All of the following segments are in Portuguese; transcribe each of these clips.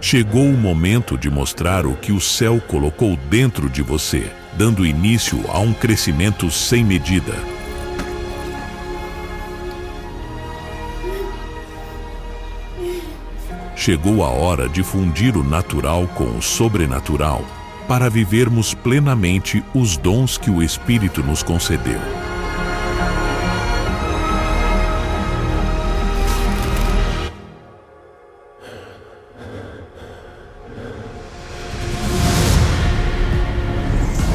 Chegou o momento de mostrar o que o céu colocou dentro de você, dando início a um crescimento sem medida. Chegou a hora de fundir o natural com o sobrenatural, para vivermos plenamente os dons que o Espírito nos concedeu.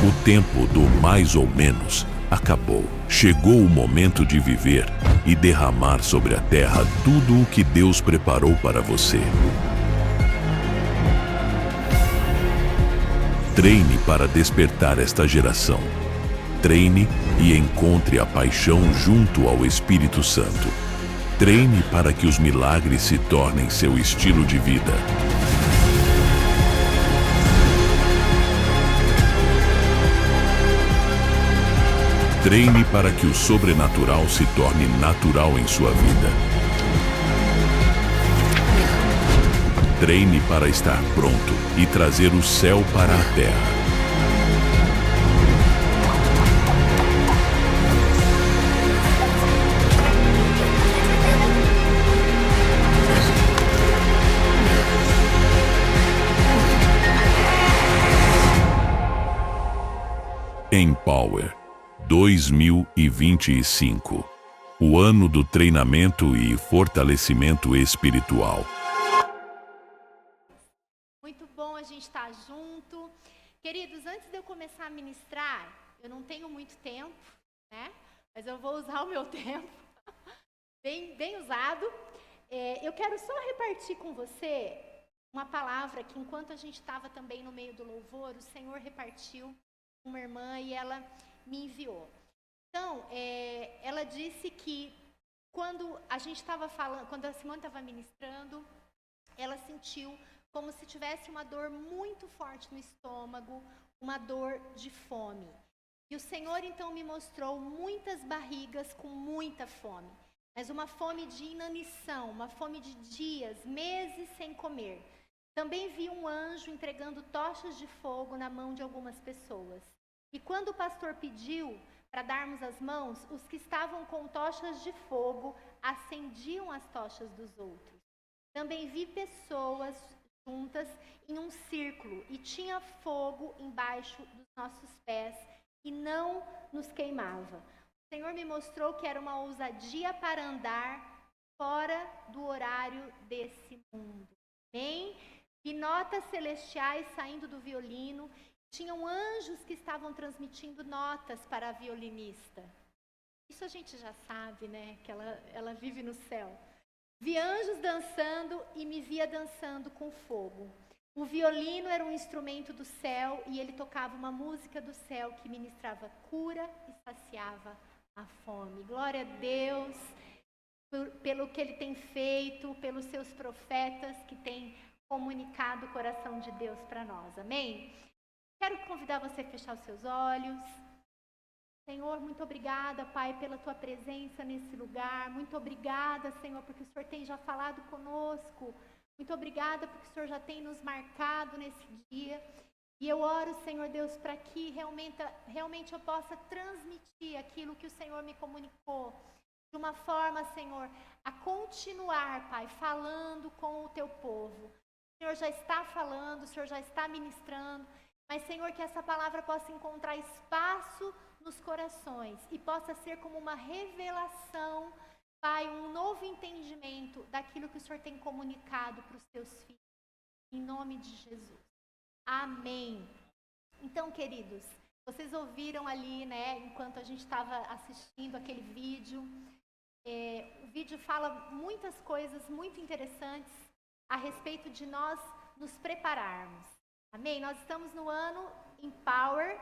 O tempo do mais ou menos acabou. Chegou o momento de viver e derramar sobre a terra tudo o que Deus preparou para você. Treine para despertar esta geração. Treine e encontre a paixão junto ao Espírito Santo. Treine para que os milagres se tornem seu estilo de vida. Treine para que o sobrenatural se torne natural em sua vida. Treine para estar pronto e trazer o céu para a terra. Empower 2025, o ano do treinamento e fortalecimento espiritual. Muito bom a gente estar junto. Queridos, antes de eu começar a ministrar, eu não tenho muito tempo, né? Mas eu vou usar o meu tempo, bem usado. Eu quero só repartir com você uma palavra que, enquanto a gente estava também no meio do louvor, o Senhor repartiu com uma irmã e ela me enviou. Então, ela disse que quando a gente estava falando, quando a Simone estava ministrando, ela sentiu como se tivesse uma dor muito forte no estômago, uma dor de fome. E o Senhor então me mostrou muitas barrigas com muita fome, mas uma fome de inanição, uma fome de dias, meses sem comer. Também vi um anjo entregando tochas de fogo na mão de algumas pessoas. E quando o pastor pediu para darmos as mãos, os que estavam com tochas de fogo acendiam as tochas dos outros. Também vi pessoas juntas em um círculo e tinha fogo embaixo dos nossos pés e não nos queimava. O Senhor me mostrou que era uma ousadia para andar fora do horário desse mundo. Amém? Vi notas celestiais saindo do violino. Tinham anjos que estavam transmitindo notas para a violinista. Isso a gente já sabe, né? Que ela vive no céu. Vi anjos dançando e me via dançando com fogo. O violino era um instrumento do céu e ele tocava uma música do céu que ministrava cura e saciava a fome. Glória a Deus pelo que ele tem feito, pelos seus profetas que têm comunicado o coração de Deus para nós. Amém? Quero convidar você a fechar os seus olhos. Senhor, muito obrigada, Pai, pela Tua presença nesse lugar. Muito obrigada, Senhor, porque o Senhor tem já falado conosco. Muito obrigada porque o Senhor já tem nos marcado nesse dia. E eu oro, Senhor Deus, para que realmente eu possa transmitir aquilo que o Senhor me comunicou. De uma forma, Senhor, a continuar, Pai, falando com o Teu povo. O Senhor já está falando, o Senhor já está ministrando. Mas, Senhor, que essa palavra possa encontrar espaço nos corações e possa ser como uma revelação, Pai, um novo entendimento daquilo que o Senhor tem comunicado para os Teus filhos. Em nome de Jesus. Amém. Então, queridos, vocês ouviram ali, né, enquanto a gente estava assistindo aquele vídeo. O vídeo fala muitas coisas muito interessantes a respeito de nós nos prepararmos. Amém? Nós estamos no ano Empower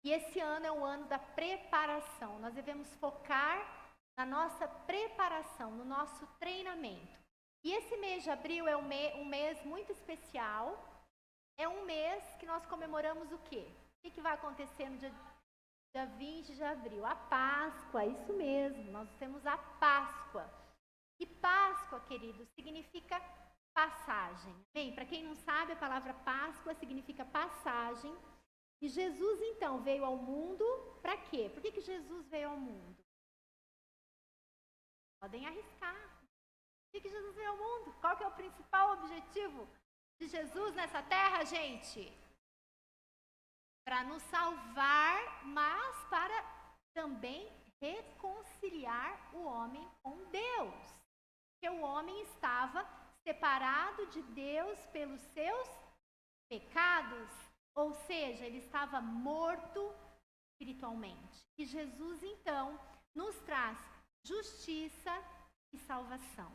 e esse ano é o ano da preparação. Nós devemos focar na nossa preparação, no nosso treinamento. E esse mês de abril é um mês muito especial. É um mês que nós comemoramos o quê? O que vai acontecer no dia 20 de abril? A Páscoa, isso mesmo, nós temos a Páscoa. E Páscoa, queridos, significa passagem. Bem, para quem não sabe, a palavra Páscoa significa passagem. E Jesus, então, veio ao mundo para quê? Por que Jesus veio ao mundo? Podem arriscar. Por que Jesus veio ao mundo? Qual que é o principal objetivo de Jesus nessa terra, gente? Para nos salvar, mas para também reconciliar o homem com Deus. Porque o homem estava separado de Deus pelos seus pecados, ou seja, ele estava morto espiritualmente. E Jesus, então, nos traz justiça e salvação.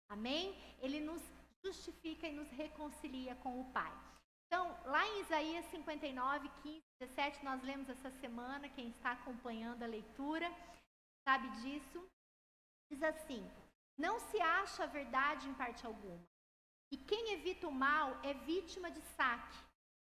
Amém? Ele nos justifica e nos reconcilia com o Pai. Então, lá em Isaías 59, 15, 17, nós lemos essa semana, quem está acompanhando a leitura sabe disso. Diz assim: não se acha a verdade em parte alguma, e quem evita o mal é vítima de saque.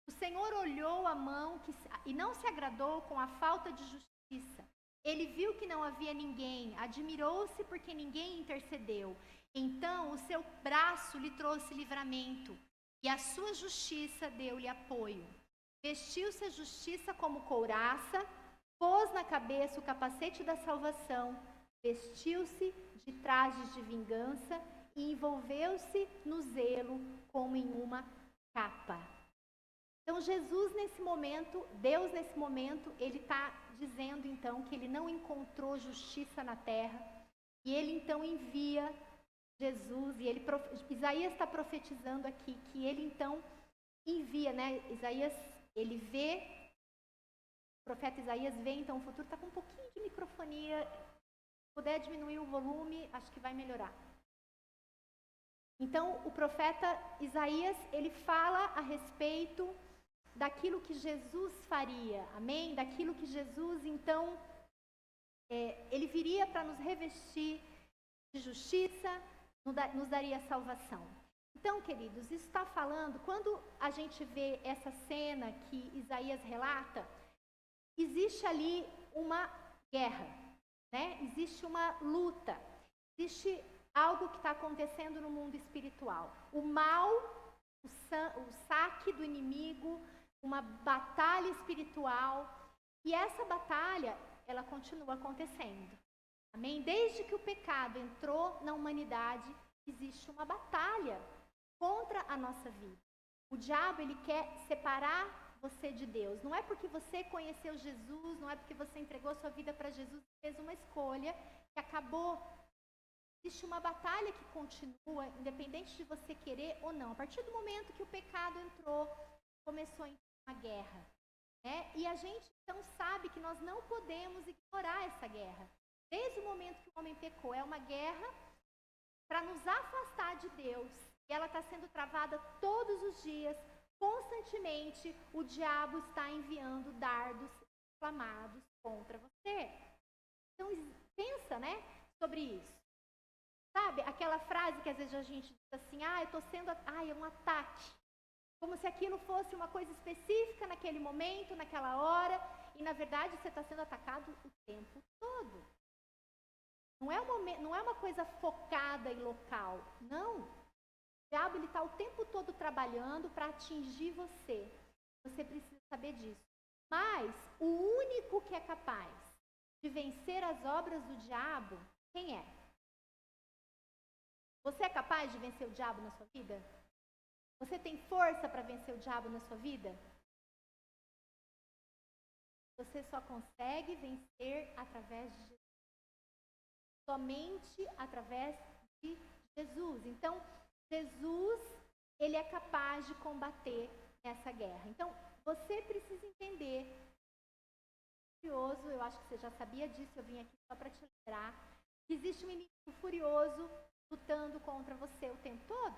O Senhor olhou a mão e não se agradou com a falta de justiça. Ele viu que não havia ninguém, admirou-se porque ninguém intercedeu. Então o seu braço lhe trouxe livramento, e a sua justiça deu-lhe apoio. Vestiu-se a justiça como couraça, pôs na cabeça o capacete da salvação, vestiu-se de trajes de vingança e envolveu-se no zelo como em uma capa. Então Jesus nesse momento, Deus nesse momento, ele está dizendo então que ele não encontrou justiça na terra, e ele então envia Jesus, e Isaías está profetizando aqui que ele então envia, né? Isaías, ele vê, o profeta Isaías vê então o futuro. Está com um pouquinho de microfonia, se puder diminuir o volume, acho que vai melhorar. Então o profeta Isaías, ele fala a respeito daquilo que Jesus faria, amém? Daquilo que Jesus então, ele viria para nos revestir de justiça, nos daria salvação. Então, queridos, isso está falando, quando a gente vê essa cena que Isaías relata, existe ali uma guerra, né? Existe uma luta, existe algo que está acontecendo no mundo espiritual. O mal, o saque do inimigo, uma batalha espiritual, e essa batalha, ela continua acontecendo. Amém? Desde que o pecado entrou na humanidade, existe uma batalha contra a nossa vida. O diabo, ele quer separar você de Deus. Não é porque você conheceu Jesus, não é porque você entregou sua vida para Jesus, fez uma escolha que acabou. Existe uma batalha que continua, independente de você querer ou não. A partir do momento que o pecado entrou, começou uma guerra. Né? E a gente então sabe que nós não podemos ignorar essa guerra. Desde o momento que o homem pecou, é uma guerra para nos afastar de Deus. E ela está sendo travada todos os dias, constantemente. O diabo está enviando dardos inflamados contra você. Então, pensa, né, sobre isso. Sabe, aquela frase que às vezes a gente diz assim, é um ataque. Como se aquilo fosse uma coisa específica naquele momento, naquela hora. E, na verdade, você está sendo atacado o tempo todo. Não é uma coisa focada e local, não. O diabo está o tempo todo trabalhando para atingir você. Você precisa saber disso. Mas o único que é capaz de vencer as obras do diabo, quem é? Você é capaz de vencer o diabo na sua vida? Você tem força para vencer o diabo na sua vida? Você só consegue vencer através de Jesus. Somente através de Jesus. Então, Jesus, ele é capaz de combater essa guerra. Então, você precisa entender, eu acho que você já sabia disso, eu vim aqui só para te lembrar, que existe um inimigo furioso lutando contra você o tempo todo.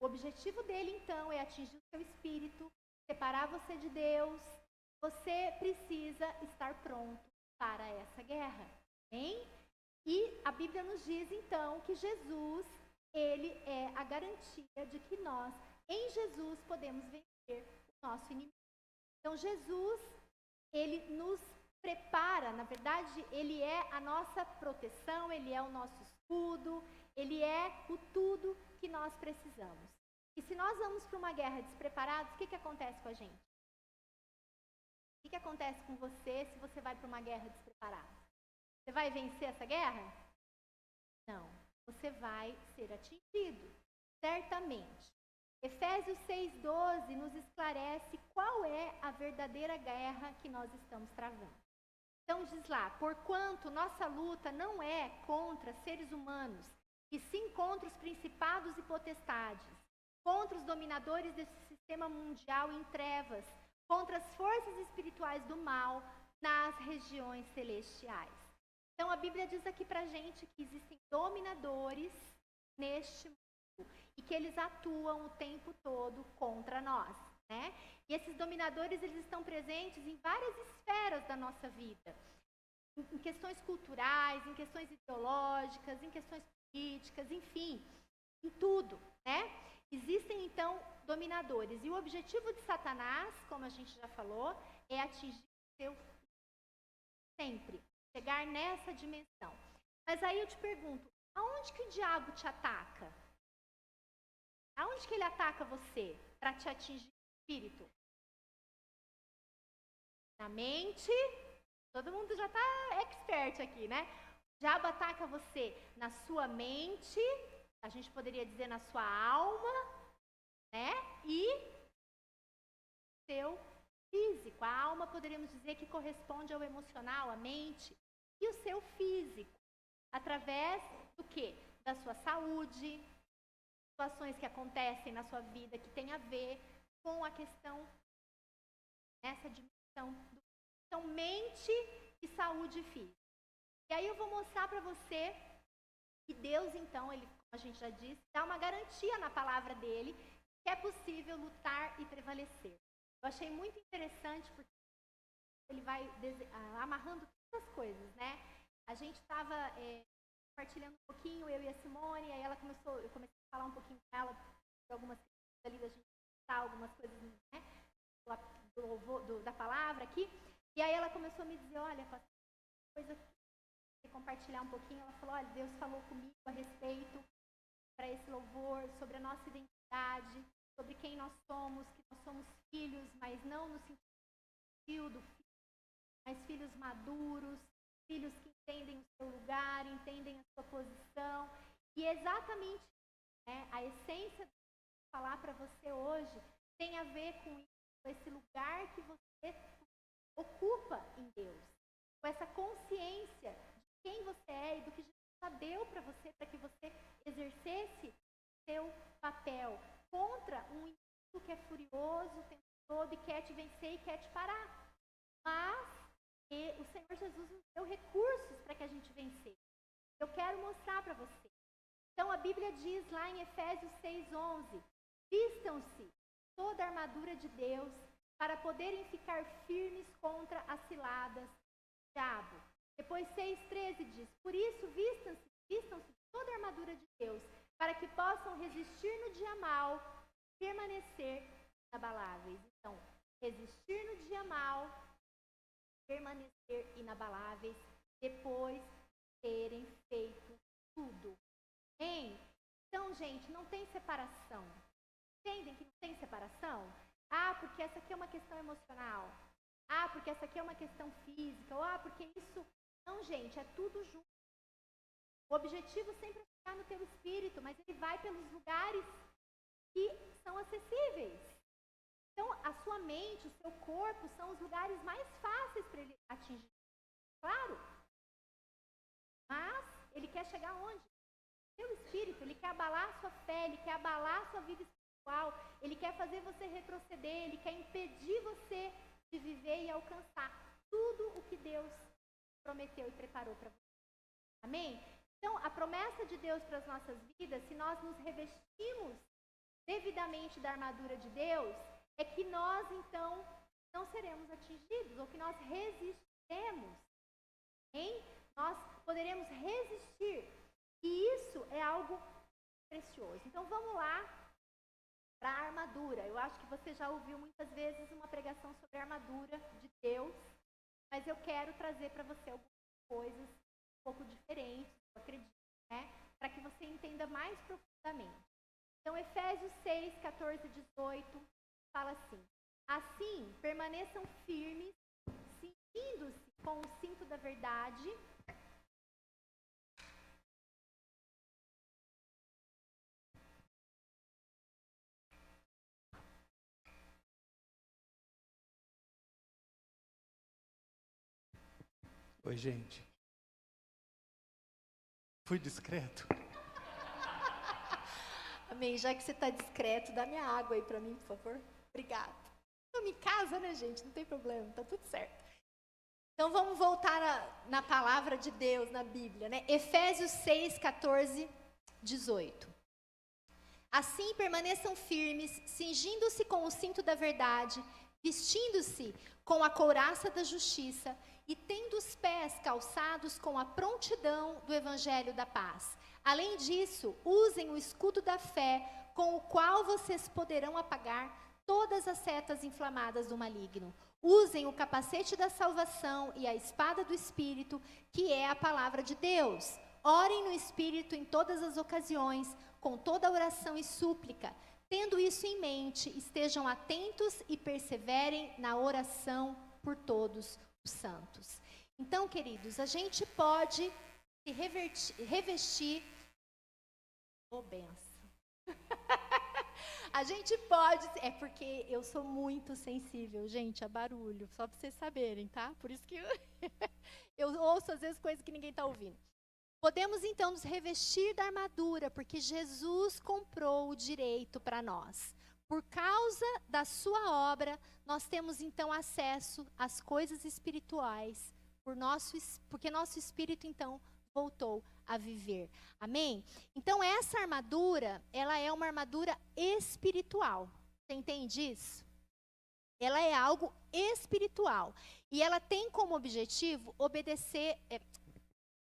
O objetivo dele, então, é atingir o seu espírito, separar você de Deus. Você precisa estar pronto para essa guerra. Hein? E a Bíblia nos diz, então, que Jesus, ele é a garantia de que nós, em Jesus, podemos vencer o nosso inimigo. Então, Jesus, ele nos prepara, Na verdade, ele é a nossa proteção, ele é o nosso escudo, ele é o tudo que nós precisamos. E se nós vamos para uma guerra despreparados, o que acontece com a gente? O que acontece com você se você vai para uma guerra despreparado? Você vai vencer essa guerra? Não. Você vai ser atingido, certamente. Efésios 6,12 nos esclarece qual é a verdadeira guerra que nós estamos travando. Então diz lá, porquanto nossa luta não é contra seres humanos, e sim contra os principados e potestades, contra os dominadores desse sistema mundial em trevas, contra as forças espirituais do mal nas regiões celestiais. Então a Bíblia diz aqui pra gente que existem dominadores neste mundo e que eles atuam o tempo todo contra nós, né? E esses dominadores, eles estão presentes em várias esferas da nossa vida. Em questões culturais, em questões ideológicas, em questões políticas, enfim, em tudo, né? Existem, então, dominadores. E o objetivo de Satanás, como a gente já falou, é atingir o seu sempre. Chegar nessa dimensão. Mas aí eu te pergunto, aonde que o diabo te ataca? Aonde que ele ataca você para te atingir o espírito? Na mente, todo mundo já está expert aqui, né? O diabo ataca você na sua mente, a gente poderia dizer na sua alma, né? E seu físico. A alma poderíamos dizer que corresponde ao emocional, à mente. E o seu físico, através do quê? Da sua saúde, situações que acontecem na sua vida que tem a ver com a questão, essa dimensão do então, mente e saúde física. E aí eu vou mostrar para você que Deus, então, ele, como a gente já disse, dá uma garantia na palavra dele que é possível lutar e prevalecer. Eu achei muito interessante porque ele vai amarrando todas as coisas, né? A gente estava compartilhando um pouquinho, eu e a Simone, aí eu comecei a falar um pouquinho com ela de algumas coisas ali, da gente citar algumas coisas, né, da palavra aqui. E aí ela começou a me dizer, olha, coisa que compartilhar um pouquinho, ela falou, olha, Deus falou comigo a respeito para esse louvor, sobre a nossa identidade, sobre quem nós somos, que nós somos filhos, mas não no sentido do filho, mas filhos maduros, filhos que entendem o seu lugar, entendem a sua posição. E exatamente, né, a essência de falar para você hoje tem a ver com isso, com esse lugar que você ocupa em Deus, com essa consciência de quem você é e do que Jesus já deu para você, para que você exercesse seu papel contra um inimigo que é furioso o tempo todo e quer te vencer e quer te parar. Mas o Senhor Jesus nos deu recursos para que a gente vencesse. Eu quero mostrar para você. Então a Bíblia diz lá em Efésios 6,11, vistam-se toda a armadura de Deus para poderem ficar firmes contra as ciladas do diabo. Depois 6,13 diz, por isso vistam-se toda a armadura de Deus, para que possam resistir no dia mal, permanecer inabaláveis. Então, resistir no dia mal, permanecer inabaláveis, depois de terem feito tudo. Hein? Então, gente, não tem separação. Entendem que não tem separação? Ah, porque essa aqui é uma questão emocional. Ah, porque essa aqui é uma questão física. Ou porque isso... Não, gente, é tudo junto. O objetivo sempre é ficar no teu espírito, mas ele vai pelos lugares que são acessíveis. Então, a sua mente, o seu corpo, são os lugares mais fáceis para ele atingir. Claro. Mas, ele quer chegar onde? No seu espírito. Ele quer abalar a sua fé, ele quer abalar a sua vida espiritual, ele quer fazer você retroceder, ele quer impedir você de viver e alcançar tudo o que Deus prometeu e preparou para você. Amém? Então, a promessa de Deus para as nossas vidas, se nós nos revestimos devidamente da armadura de Deus, é que nós, então, não seremos atingidos, ou que nós resistiremos. Hein? Nós poderemos resistir. E isso é algo precioso. Então, vamos lá para a armadura. Eu acho que você já ouviu muitas vezes uma pregação sobre a armadura de Deus, mas eu quero trazer para você algumas coisas um pouco diferentes, eu acredito, né? Para que você entenda mais profundamente. Então, Efésios 6, 14 e 18, fala assim: assim, permaneçam firmes, cingindo-se com o cinto da verdade. Oi, gente. Fui discreto? Amém. Já que você está discreto, dá minha água aí para mim, por favor. Obrigada. Estamos em casa, né, gente? Não tem problema, tá tudo certo. Então, vamos voltar na palavra de Deus, na Bíblia, né? Efésios 6, 14, 18. Assim, permaneçam firmes, cingindo-se com o cinto da verdade, vestindo-se com a couraça da justiça e tendo os pés calçados com a prontidão do evangelho da paz. Além disso, usem o escudo da fé, com o qual vocês poderão apagar todas as setas inflamadas do maligno. Usem o capacete da salvação e a espada do Espírito, que é a palavra de Deus. Orem no Espírito em todas as ocasiões, com toda oração e súplica. Tendo isso em mente, estejam atentos e perseverem na oração por todos os santos. Então, queridos, a gente pode se revestir. Ô, benção. A gente pode, é porque eu sou muito sensível, gente, a barulho, só para vocês saberem, tá? Por isso que eu ouço às vezes coisas que ninguém está ouvindo. Podemos então nos revestir da armadura, porque Jesus comprou o direito para nós. Por causa da sua obra, nós temos então acesso às coisas espirituais, porque nosso espírito então voltou a viver. Amém? Então essa armadura, ela é uma armadura espiritual. Você entende isso? Ela é algo espiritual. E ela tem como objetivo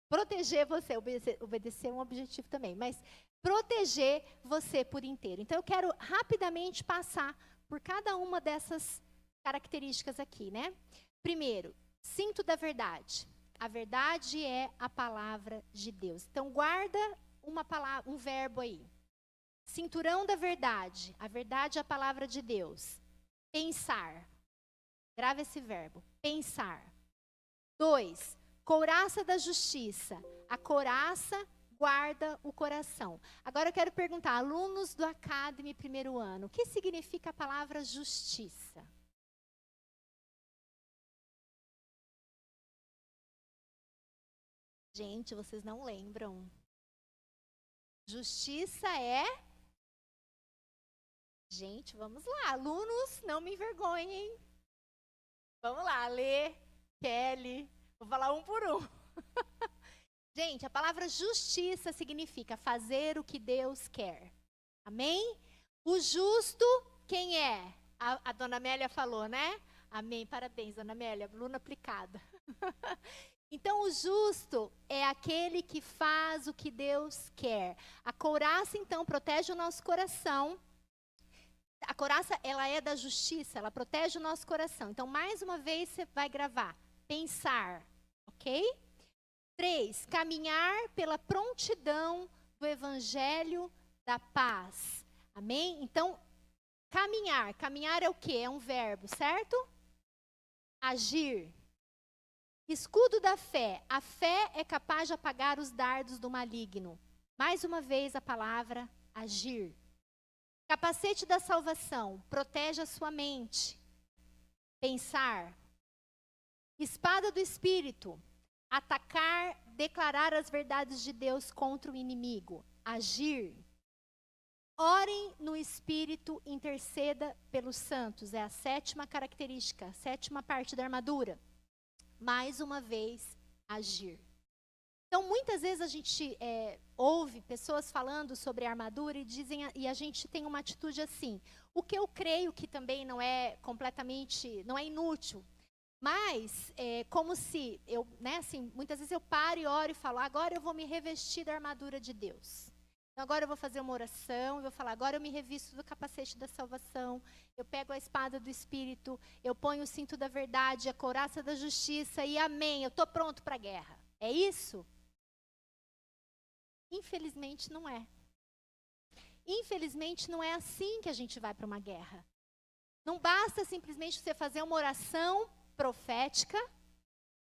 proteger você. Obedecer é um objetivo também, mas proteger você por inteiro. Então eu quero rapidamente passar por cada uma dessas características aqui, né? Primeiro, cinto da verdade. A verdade é a palavra de Deus. Então, guarda um verbo aí. Cinturão da verdade. A verdade é a palavra de Deus. Pensar. Grava esse verbo. Pensar. 2. Couraça da justiça. A couraça guarda o coração. Agora eu quero perguntar, alunos do Academy primeiro ano, o que significa a palavra justiça? Gente, vocês não lembram. Justiça é... Gente, vamos lá. Alunos, não me envergonhem. Vamos lá, Lê, Kelly. Vou falar um por um. Gente, a palavra justiça significa fazer o que Deus quer. Amém? O justo, quem é? A dona Amélia falou, né? Amém. Parabéns, dona Amélia. Aluna aplicada. Então, o justo é aquele que faz o que Deus quer. A couraça, então, protege o nosso coração. A couraça, ela é da justiça, ela protege o nosso coração. Então, mais uma vez, você vai gravar. Pensar, ok? 3, caminhar pela prontidão do evangelho da paz. Amém? Então, caminhar. Caminhar é o quê? É um verbo, certo? Agir. Escudo da fé. A fé é capaz de apagar os dardos do maligno. Mais uma vez a palavra agir. Capacete da salvação. Protege a sua mente. Pensar. Espada do Espírito. Atacar, declarar as verdades de Deus contra o inimigo. Agir. Orem no Espírito, interceda pelos santos. É a 7ª característica, a 7ª parte da armadura. Mais uma vez, agir. Então, muitas vezes a gente ouve pessoas falando sobre a armadura e a gente tem uma atitude assim. O que eu creio que também não é completamente, não é inútil. Mas, como se, muitas vezes eu paro e oro e falo, agora eu vou me revestir da armadura de Deus. Então, agora eu vou fazer uma oração, eu vou falar, agora eu me revisto do capacete da salvação, eu pego a espada do Espírito, eu ponho o cinto da verdade, a couraça da justiça e amém, eu estou pronto para a guerra. É isso? Infelizmente não é. Infelizmente não é assim que a gente vai para uma guerra. Não basta simplesmente você fazer uma oração profética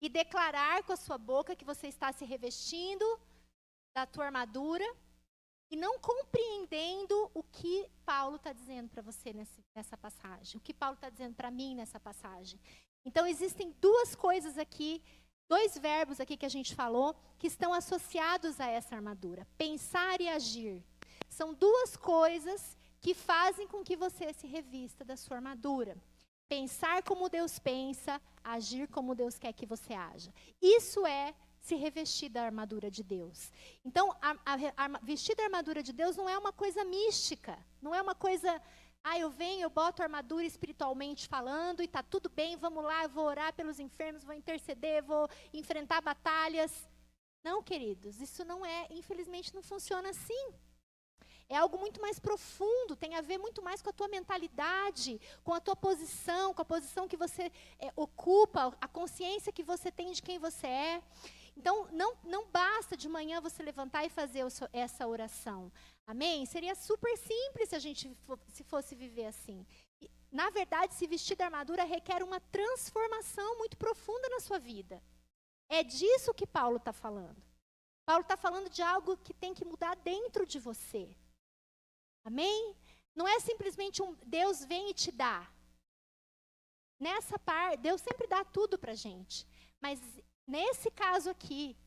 e declarar com a sua boca que você está se revestindo da tua armadura e não compreendendo o que Paulo está dizendo para você nessa passagem, o que Paulo está dizendo para mim nessa passagem. Então, existem duas coisas aqui, dois verbos aqui que a gente falou, que estão associados a essa armadura. Pensar e agir. São duas coisas que fazem com que você se revista da sua armadura. Pensar como Deus pensa, agir como Deus quer que você haja. Isso é se revestir da armadura de Deus. Então, vestir da armadura de Deus não é uma coisa mística, não é uma coisa, eu venho, eu boto a armadura espiritualmente falando e está tudo bem, vamos lá, eu vou orar pelos enfermos, vou interceder, vou enfrentar batalhas. Não, queridos, isso não é, infelizmente não funciona assim. É algo muito mais profundo, tem a ver muito mais com a tua mentalidade, com a tua posição, com a posição que você ocupa, a consciência que você tem de quem você é. Então, não basta de manhã você levantar e fazer essa oração. Amém? Seria super simples se a gente se fosse viver assim. E, na verdade, se vestir da armadura requer uma transformação muito profunda na sua vida. É disso que Paulo está falando. Paulo está falando de algo que tem que mudar dentro de você. Amém? Não é simplesmente Deus vem e te dá. Nessa parte, Deus sempre dá tudo para a gente. Mas nesse caso aqui,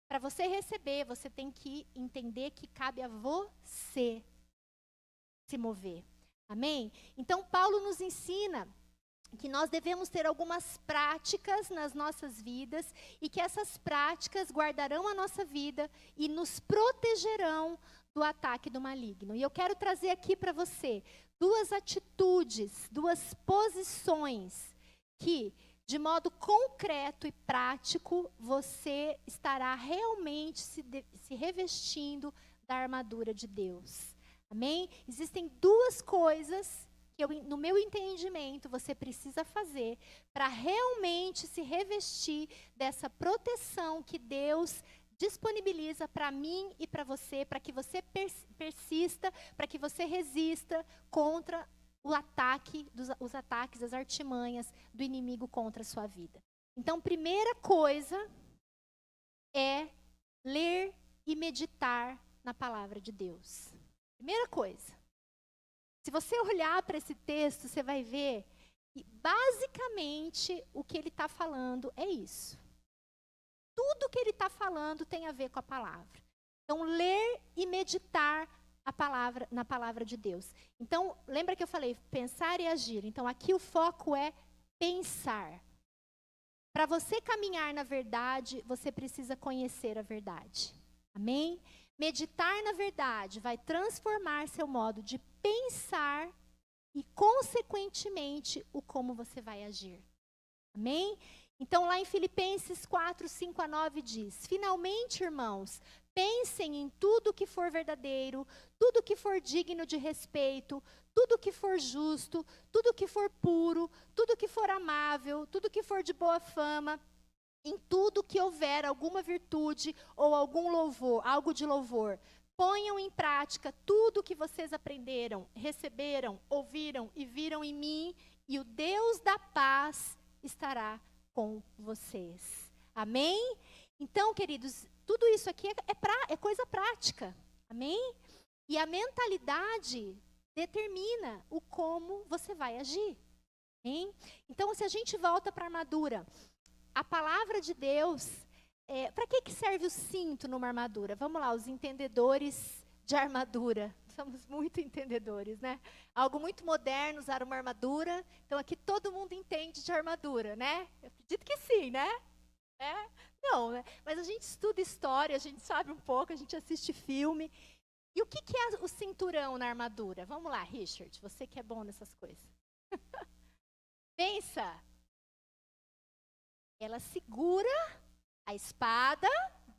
para você receber, você tem que entender que cabe a você se mover. Amém? Então, Paulo nos ensina que nós devemos ter algumas práticas nas nossas vidas e que essas práticas guardarão a nossa vida e nos protegerão do ataque do maligno. E eu quero trazer aqui para você duas atitudes, duas posições que, de modo concreto e prático, você estará realmente se revestindo da armadura de Deus. Amém? Existem duas coisas que, no meu entendimento, você precisa fazer para realmente se revestir dessa proteção que Deus disponibiliza para mim e para você, para que você persista, para que você resista contra os ataques, as artimanhas do inimigo contra a sua vida. Então, primeira coisa é ler e meditar na palavra de Deus. Primeira coisa. Se você olhar para esse texto, você vai ver que basicamente o que ele está falando é isso. Tudo que ele está falando tem a ver com a palavra. Então, ler e meditar na palavra de Deus. Então, lembra que eu falei pensar e agir? Então, aqui o foco é pensar. Para você caminhar na verdade, você precisa conhecer a verdade. Amém? Meditar na verdade vai transformar seu modo de pensar e, consequentemente, o como você vai agir. Amém? Então, lá em Filipenses 4, 5 a 9 diz: finalmente, irmãos, pensem em tudo que for verdadeiro, tudo que for digno de respeito, tudo que for justo, tudo que for puro, tudo que for amável, tudo que for de boa fama, em tudo que houver alguma virtude ou algum louvor, algo de louvor. Ponham em prática tudo o que vocês aprenderam, receberam, ouviram e viram em mim, e o Deus da paz estará com vocês. Amém? Então, queridos, tudo isso aqui é coisa prática. Amém? E a mentalidade determina o como você vai agir. Amém? Então, se a gente volta para a armadura, a palavra de Deus, para que serve o cinto numa armadura? Vamos lá, os entendedores de armadura. Somos muito entendedores, né? Algo muito moderno, usar uma armadura. Então, aqui todo mundo entende de armadura, né? Eu acredito que sim, né? Não, né? Mas a gente estuda história, a gente sabe um pouco, a gente assiste filme. E o que é o cinturão na armadura? Vamos lá, Richard, você que é bom nessas coisas. Pensa. Ela segura a espada,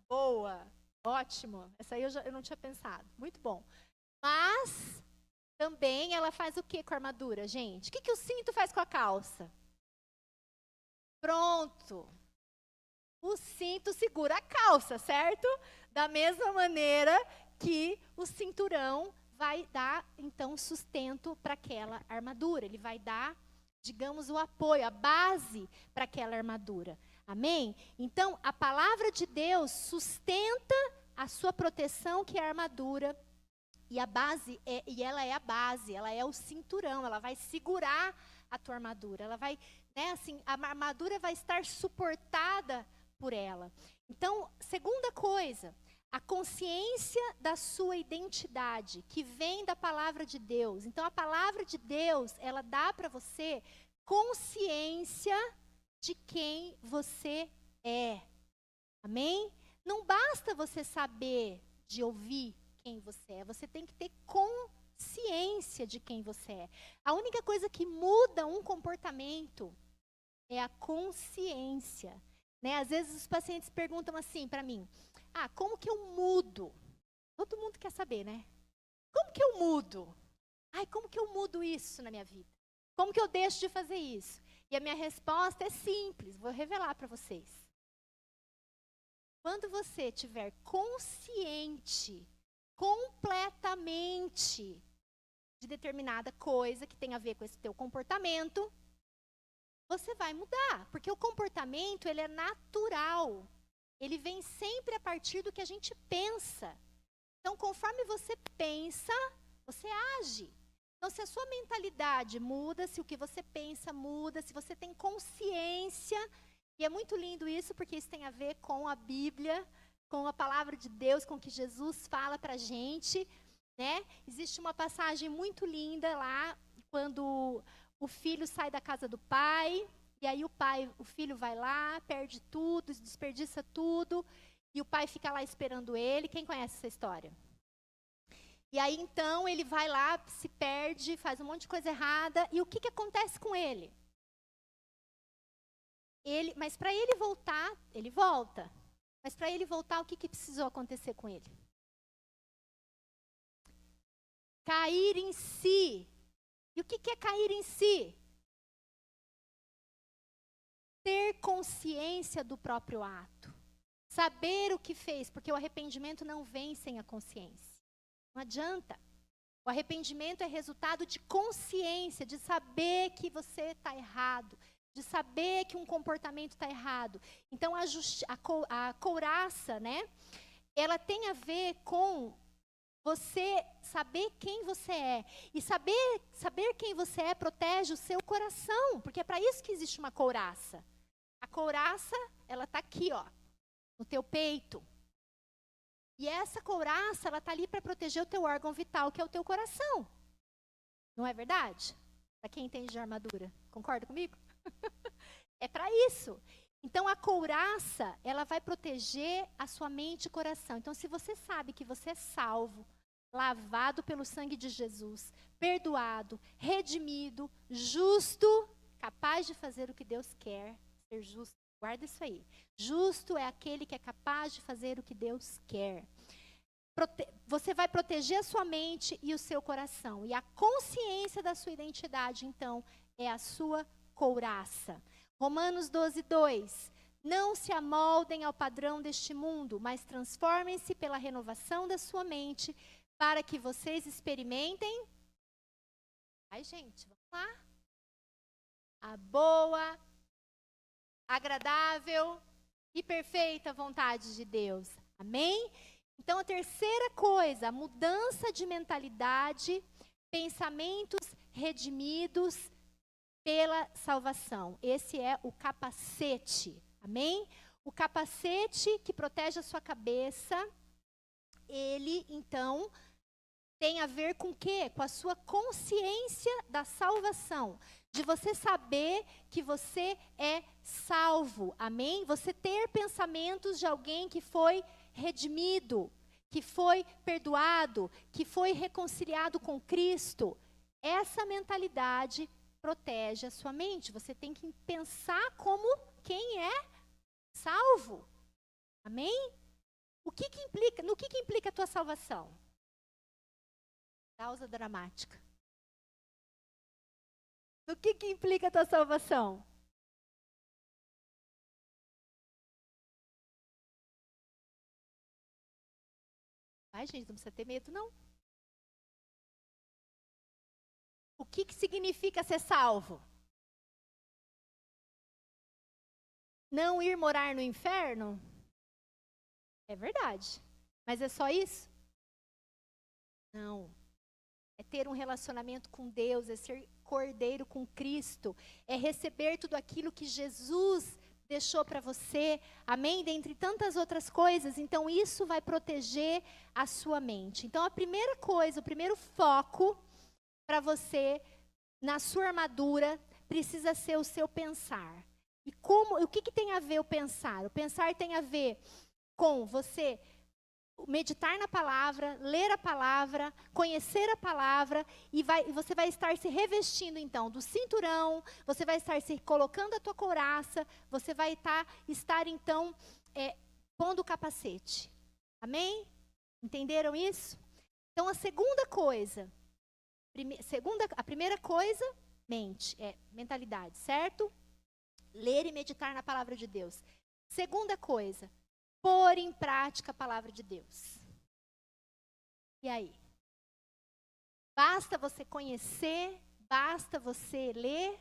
boa. Ótimo. Essa aí eu não tinha pensado. Muito bom. Mas também ela faz o que com a armadura, gente? O que o cinto faz com a calça? Pronto. O cinto segura a calça, certo? Da mesma maneira que o cinturão vai dar, então, sustento para aquela armadura. Ele vai dar, digamos, o apoio, a base para aquela armadura. Amém? Então, a palavra de Deus sustenta a sua proteção, que é a armadura. E a base, ela é a base, ela é o cinturão, ela vai segurar a tua armadura. Ela vai, né, assim, a armadura vai estar suportada por ela. Então, segunda coisa, a consciência da sua identidade, que vem da palavra de Deus. Então, a palavra de Deus, ela dá para você consciência de quem você é. Amém? Não basta você saber de ouvir quem você é, você tem que ter consciência de quem você é. A única coisa que muda um comportamento é a consciência. Né? Às vezes os pacientes perguntam assim para mim, como que eu mudo? Todo mundo quer saber, né? Como que eu mudo? Como que eu mudo isso na minha vida? Como que eu deixo de fazer isso? E a minha resposta é simples, vou revelar para vocês. Quando você estiver consciente, completamente, de determinada coisa que tem a ver com esse teu comportamento, você vai mudar, porque o comportamento, ele é natural. Ele vem sempre a partir do que a gente pensa. Então, conforme você pensa, você age. Então, se a sua mentalidade muda, se o que você pensa muda, se você tem consciência, e é muito lindo isso, porque isso tem a ver com a Bíblia, com a palavra de Deus, com o que Jesus fala pra gente, né? Existe uma passagem muito linda lá, quando o filho sai da casa do pai, e aí o filho vai lá, perde tudo, desperdiça tudo, e o pai fica lá esperando ele. Quem conhece essa história? E aí então ele vai lá, se perde, faz um monte de coisa errada, e o que acontece com ele? Mas para ele voltar, ele volta. Mas para ele voltar, o que precisou acontecer com ele? Cair em si. E o que é cair em si? Ter consciência do próprio ato. Saber o que fez, porque o arrependimento não vem sem a consciência. Não adianta. O arrependimento é resultado de consciência, de saber que você está errado, de saber que um comportamento está errado. Então, a couraça, né, ela tem a ver com você saber quem você é. E saber quem você é protege o seu coração, porque é para isso que existe uma couraça. A couraça, ela está aqui, ó, no teu peito. E essa couraça, ela está ali para proteger o teu órgão vital, que é o teu coração. Não é verdade? Para quem entende de armadura. Concorda comigo? É para isso. Então, a couraça, ela vai proteger a sua mente e coração. Então, se você sabe que você é salvo, lavado pelo sangue de Jesus, perdoado, redimido, justo, capaz de fazer o que Deus quer, ser justo, guarda isso aí. Justo é aquele que é capaz de fazer o que Deus quer. Você vai proteger a sua mente e o seu coração. E a consciência da sua identidade, então, é a sua couraça. Romanos 12:2. Não se amoldem ao padrão deste mundo, mas transformem-se pela renovação da sua mente, para que vocês experimentem. Ai, gente, vamos lá. A boa, agradável e perfeita vontade de Deus. Amém? Então, a terceira coisa, a mudança de mentalidade, pensamentos redimidos pela salvação. Esse é o capacete. Amém? O capacete que protege a sua cabeça, ele, então, tem a ver com o quê? Com a sua consciência da salvação. De você saber que você é salvo. Amém? Você ter pensamentos de alguém que foi redimido, que foi perdoado, que foi reconciliado com Cristo. Essa mentalidade protege a sua mente. Você tem que pensar como quem é salvo. Amém? No que implica a tua salvação? Pausa dramática. No que implica a tua salvação? Ai, gente, não precisa ter medo, não. O que significa ser salvo? Não ir morar no inferno? É verdade. Mas é só isso? Não. É ter um relacionamento com Deus, é ser cordeiro com Cristo, é receber tudo aquilo que Jesus deixou para você, amém? Dentre tantas outras coisas, então isso vai proteger a sua mente. Então a primeira coisa, o primeiro foco para você, na sua armadura, precisa ser o seu pensar. E o que tem a ver o pensar? O pensar tem a ver com você meditar na palavra, ler a palavra, conhecer a palavra, e você vai estar se revestindo, então, do cinturão, você vai estar se colocando a tua couraça, você vai estar então, pondo o capacete. Amém? Entenderam isso? Então, a segunda coisa, a primeira coisa, mentalidade, certo? Ler e meditar na palavra de Deus. Segunda coisa, pôr em prática a palavra de Deus. E aí? Basta você conhecer? Basta você ler?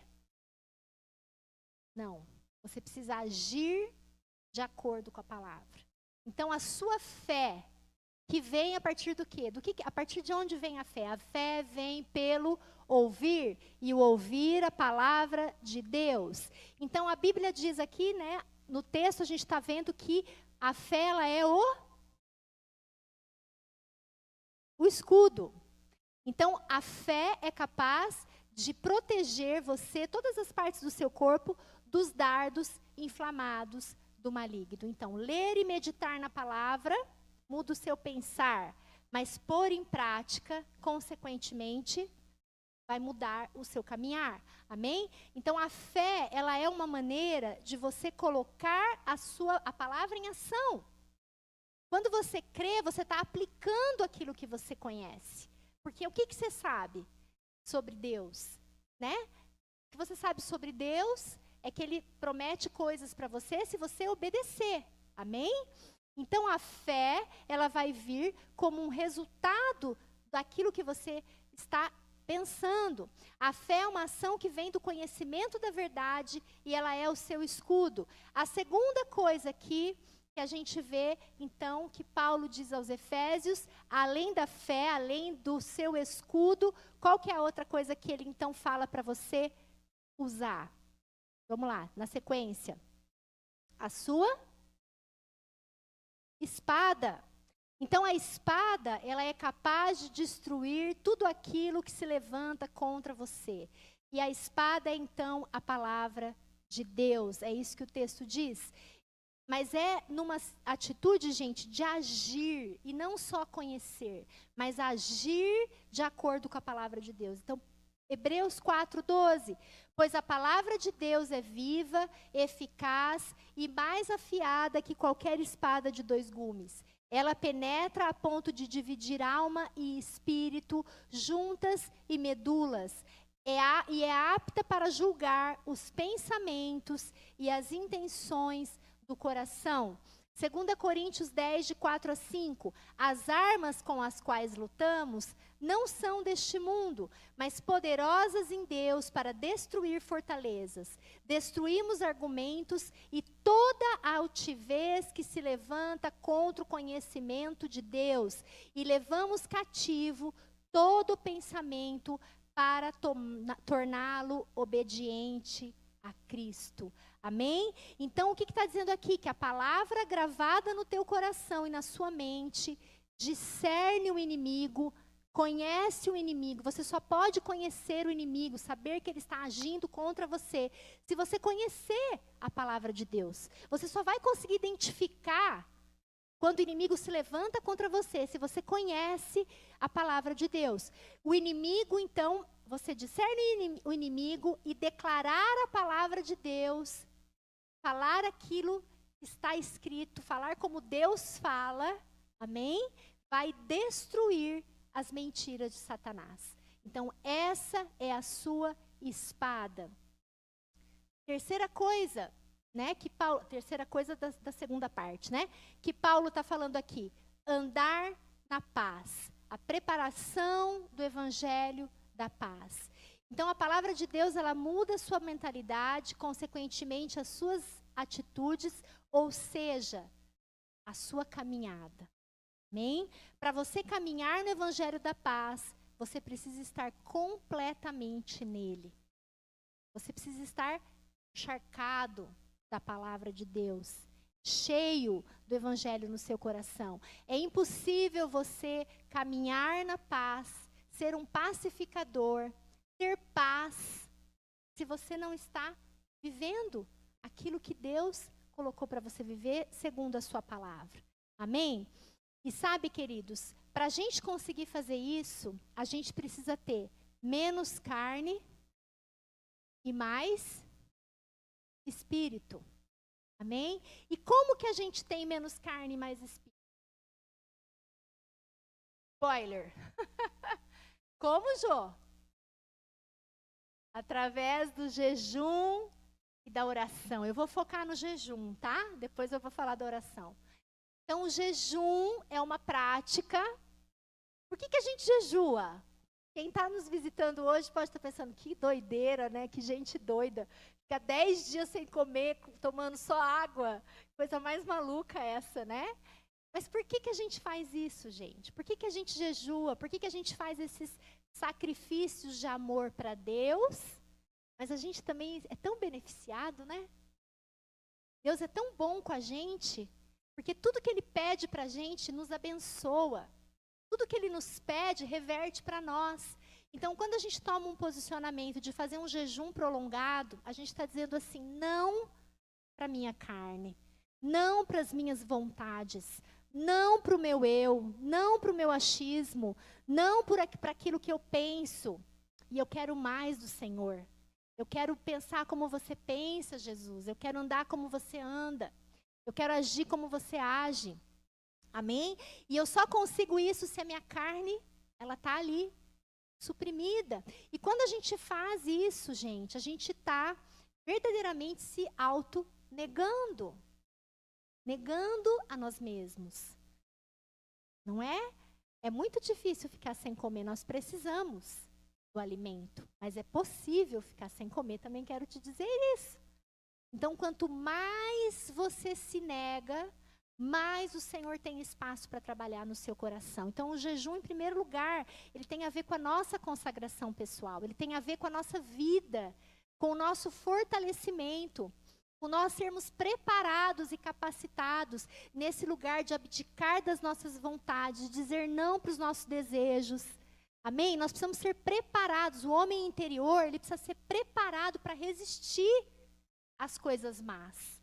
Não. Você precisa agir de acordo com a palavra. Então, a sua fé, que vem a partir do quê? A partir de onde vem a fé? A fé vem pelo ouvir, e o ouvir a palavra de Deus. Então, a Bíblia diz aqui, né? No texto a gente está vendo que a fé, ela é o escudo. Então, a fé é capaz de proteger você, todas as partes do seu corpo, dos dardos inflamados do maligno. Então, ler e meditar na palavra muda o seu pensar, mas pôr em prática, consequentemente, vai mudar o seu caminhar. Amém? Então, a fé, ela é uma maneira de você colocar a palavra em ação. Quando você crê, você está aplicando aquilo que você conhece. Porque o que você sabe sobre Deus? Né? O que você sabe sobre Deus é que Ele promete coisas para você se você obedecer. Amém? Então, a fé, ela vai vir como um resultado daquilo que você está pensando. A fé é uma ação que vem do conhecimento da verdade e ela é o seu escudo. A segunda coisa aqui que a gente vê, então, que Paulo diz aos Efésios, além da fé, além do seu escudo, qual que é a outra coisa que ele então fala para você usar? Vamos lá, na sequência. A sua espada. Então, a espada, ela é capaz de destruir tudo aquilo que se levanta contra você. E a espada é, então, a palavra de Deus. É isso que o texto diz. Mas é numa atitude, gente, de agir, e não só conhecer, mas agir de acordo com a palavra de Deus. Então, Hebreus 4:12. Pois a palavra de Deus é viva, eficaz e mais afiada que qualquer espada de 2 gumes. Ela penetra a ponto de dividir alma e espírito, juntas e medulas, e é apta para julgar os pensamentos e as intenções do coração. 2 Coríntios 10, de 4-5. As armas com as quais lutamos não são deste mundo, mas poderosas em Deus para destruir fortalezas. Destruímos argumentos e toda a altivez que se levanta contra o conhecimento de Deus. E levamos cativo todo pensamento para torná-lo obediente a Cristo. Amém? Então, o que está dizendo aqui? Que a palavra gravada no teu coração e na sua mente discerne o inimigo, conhece o inimigo. Você só pode conhecer o inimigo, saber que ele está agindo contra você, se você conhecer a palavra de Deus. Você só vai conseguir identificar quando o inimigo se levanta contra você, se você conhece a palavra de Deus. O inimigo, então, você discerne o inimigo e declarar a palavra de Deus, falar aquilo que está escrito, falar como Deus fala, amém? Vai destruir as mentiras de Satanás. Então, essa é a sua espada. Terceira coisa, né, que Paulo, terceira coisa da segunda parte, né, que Paulo está falando aqui, andar na paz, a preparação do evangelho da paz. Então, a palavra de Deus, ela muda a sua mentalidade, consequentemente, as suas atitudes, ou seja, a sua caminhada. Amém? Para você caminhar no evangelho da paz, você precisa estar completamente nele. Você precisa estar encharcado da palavra de Deus, cheio do evangelho no seu coração. É impossível você caminhar na paz, ser um pacificador, ter paz, se você não está vivendo aquilo que Deus colocou para você viver segundo a sua palavra. Amém? E sabe, queridos, para a gente conseguir fazer isso, a gente precisa ter menos carne e mais espírito. Amém? E como que a gente tem menos carne e mais espírito? Spoiler. Como, Jô? Através do jejum e da oração. Eu vou focar no jejum, tá? Depois eu vou falar da oração. Então, o jejum é uma prática. Por que a gente jejua? Quem está nos visitando hoje pode estar pensando, que doideira, né? Que gente doida. Fica 10 dias sem comer, tomando só água. Coisa mais maluca essa, né? Mas por que a gente faz isso, gente? Por que a gente jejua? Por que a gente faz esses sacrifícios de amor para Deus? Mas a gente também é tão beneficiado, né? Deus é tão bom com a gente, porque tudo que Ele pede para a gente nos abençoa. Tudo que Ele nos pede reverte para nós. Então, quando a gente toma um posicionamento de fazer um jejum prolongado, a gente está dizendo assim, não para a minha carne, não para as minhas vontades, não para o meu eu, não para o meu achismo, não para aquilo que eu penso. E eu quero mais do Senhor. Eu quero pensar como você pensa, Jesus. Eu quero andar como você anda. Eu quero agir como você age. Amém? E eu só consigo isso se a minha carne, ela está ali, suprimida. E quando a gente faz isso, gente, a gente está verdadeiramente se auto-negando. Negando a nós mesmos. Não é? É muito difícil ficar sem comer. Nós precisamos do alimento. Mas é possível ficar sem comer, também quero te dizer isso. Então, quanto mais você se nega, mais o Senhor tem espaço para trabalhar no seu coração. Então, o jejum, em primeiro lugar, ele tem a ver com a nossa consagração pessoal. Ele tem a ver com a nossa vida, com o nosso fortalecimento, com nós sermos preparados e capacitados nesse lugar de abdicar das nossas vontades, de dizer não para os nossos desejos. Amém? Nós precisamos ser preparados. O homem interior, ele precisa ser preparado para resistir às coisas más.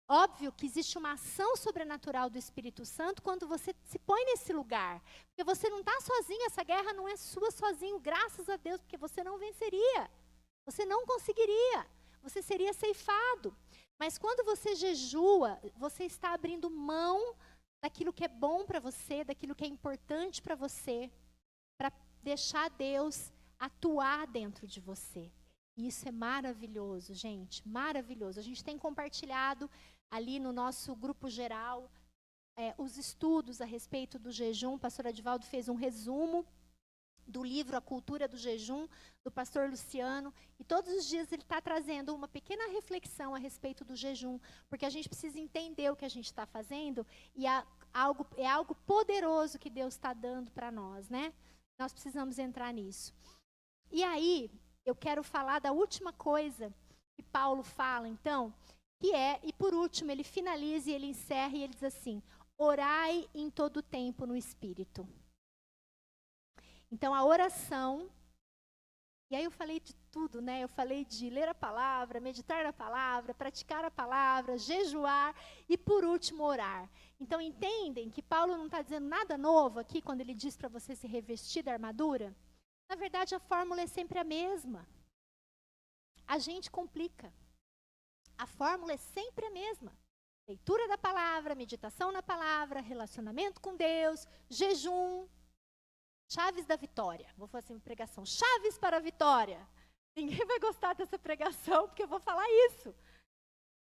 Óbvio que existe uma ação sobrenatural do Espírito Santo quando você se põe nesse lugar. Porque você não está sozinho, essa guerra não é sua sozinho, graças a Deus, porque você não venceria. Você não conseguiria. Você seria ceifado. Mas quando você jejua, você está abrindo mão daquilo que é bom para você, daquilo que é importante para você, para deixar Deus atuar dentro de você. E isso é maravilhoso, gente, maravilhoso. A gente tem compartilhado ali no nosso grupo geral os estudos a respeito do jejum. O pastor Adivaldo fez um resumo do livro A Cultura do Jejum, do pastor Luciano, e todos os dias ele está trazendo uma pequena reflexão a respeito do jejum, porque a gente precisa entender o que a gente está fazendo, e é algo poderoso que Deus está dando para nós, né? Nós precisamos entrar nisso. E aí, eu quero falar da última coisa que Paulo fala, então, que é, e por último, ele finaliza e ele encerra e ele diz assim, orai em todo tempo no Espírito. Então, a oração, e aí eu falei de tudo, né? Eu falei de ler a palavra, meditar na palavra, praticar a palavra, jejuar e, por último, orar. Então, entendem que Paulo não está dizendo nada novo aqui quando ele diz para você se revestir da armadura? Na verdade, a fórmula é sempre a mesma. A gente complica. A fórmula é sempre a mesma. Leitura da palavra, meditação na palavra, relacionamento com Deus, jejum. Chaves da vitória. Vou fazer uma pregação. Chaves para a vitória. Ninguém vai gostar dessa pregação, porque eu vou falar isso.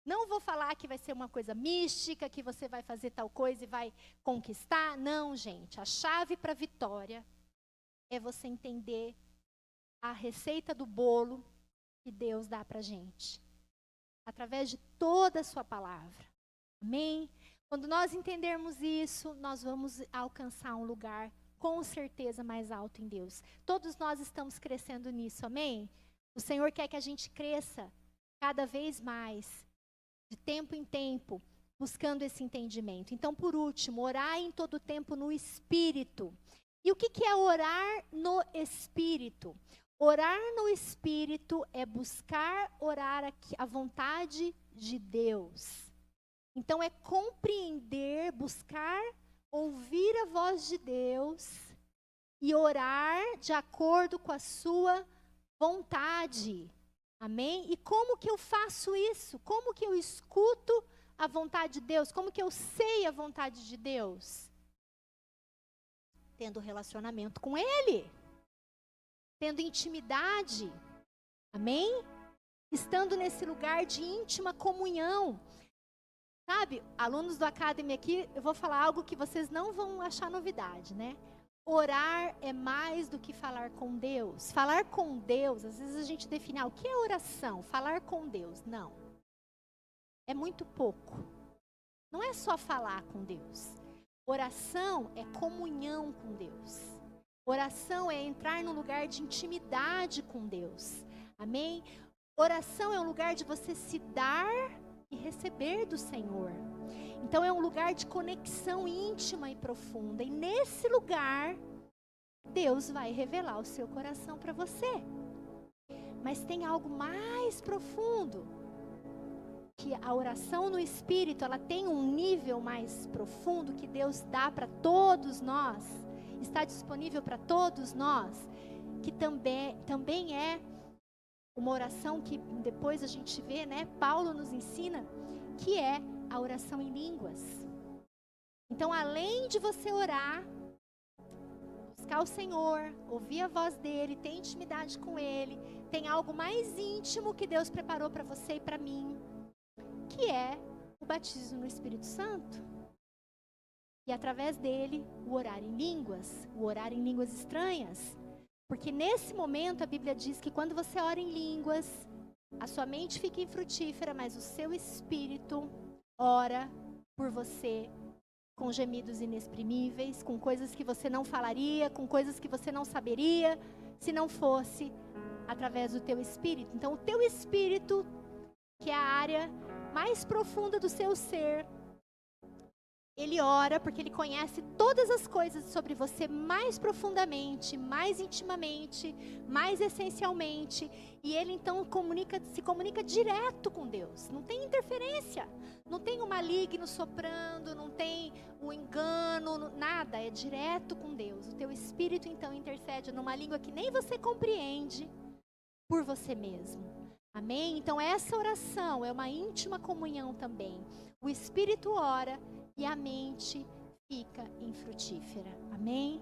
Não vou falar que vai ser uma coisa mística, que você vai fazer tal coisa e vai conquistar. Não, gente. A chave para a vitória é você entender a receita do bolo que Deus dá para a gente. Através de toda a sua palavra. Amém? Quando nós entendermos isso, nós vamos alcançar um lugar com certeza mais alto em Deus. Todos nós estamos crescendo nisso, amém? O Senhor quer que a gente cresça cada vez mais, de tempo em tempo, buscando esse entendimento. Então, por último, orar em todo tempo no Espírito. E o que é orar no Espírito? Orar no Espírito é buscar orar a vontade de Deus. Então, é compreender, buscar, ouvir a voz de Deus e orar de acordo com a sua vontade. Amém? E como que eu faço isso? Como que eu escuto a vontade de Deus? Como que eu sei a vontade de Deus? Tendo relacionamento com Ele. Tendo intimidade. Amém? Estando nesse lugar de íntima comunhão. Sabe, alunos do Academy aqui, eu vou falar algo que vocês não vão achar novidade, né? Orar é mais do que falar com Deus. Falar com Deus, às vezes a gente define, o que é oração? Falar com Deus, não. É muito pouco. Não é só falar com Deus. Oração é comunhão com Deus. Oração é entrar num lugar de intimidade com Deus. Amém? Oração é um lugar de você se dar e receber do Senhor. Então é um lugar de conexão íntima e profunda. E nesse lugar, Deus vai revelar o seu coração para você. Mas tem algo mais profundo. Que a oração no Espírito, ela tem um nível mais profundo que Deus dá para todos nós. Está disponível para todos nós. Que também é uma oração que depois a gente vê, né? Paulo nos ensina que é a oração em línguas. Então, além de você orar, buscar o Senhor, ouvir a voz dEle, ter intimidade com Ele, tem algo mais íntimo que Deus preparou para você e para mim, que é o batismo no Espírito Santo. E através dele, o orar em línguas estranhas. Porque nesse momento a Bíblia diz que quando você ora em línguas, a sua mente fica infrutífera, mas o seu espírito ora por você com gemidos inexprimíveis, com coisas que você não falaria, com coisas que você não saberia, se não fosse através do teu espírito. Então o teu espírito, que é a área mais profunda do seu ser, ele ora porque ele conhece todas as coisas sobre você mais profundamente, mais intimamente, mais essencialmente. E ele então se comunica direto com Deus. Não tem interferência. Não tem o maligno soprando, não tem o engano, nada. É direto com Deus. O teu espírito então intercede numa língua que nem você compreende por você mesmo. Amém? Então essa oração é uma íntima comunhão também. O espírito ora e a mente fica infrutífera. Amém?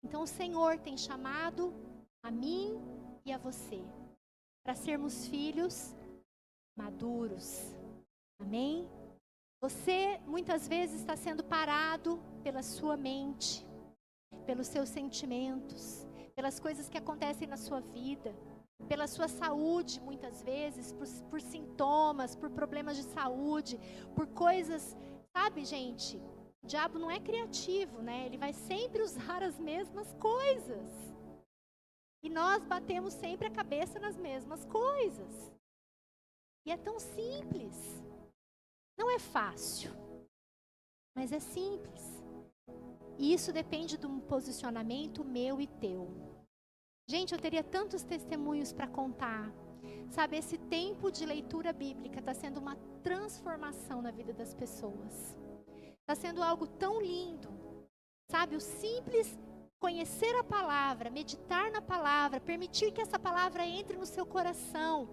Então o Senhor tem chamado a mim e a você para sermos filhos maduros. Amém? Você muitas vezes está sendo parado pela sua mente, pelos seus sentimentos, pelas coisas que acontecem na sua vida, pela sua saúde muitas vezes, por sintomas, por problemas de saúde, por coisas. Sabe, gente, o diabo não é criativo, né? Ele vai sempre usar as mesmas coisas. E nós batemos sempre a cabeça nas mesmas coisas. E é tão simples. Não é fácil, mas é simples. E isso depende de um posicionamento meu e teu. Gente, eu teria tantos testemunhos para contar. Sabe, esse tempo de leitura bíblica está sendo uma transformação na vida das pessoas. Está sendo algo tão lindo. Sabe, o simples conhecer a palavra, meditar na palavra, permitir que essa palavra entre no seu coração,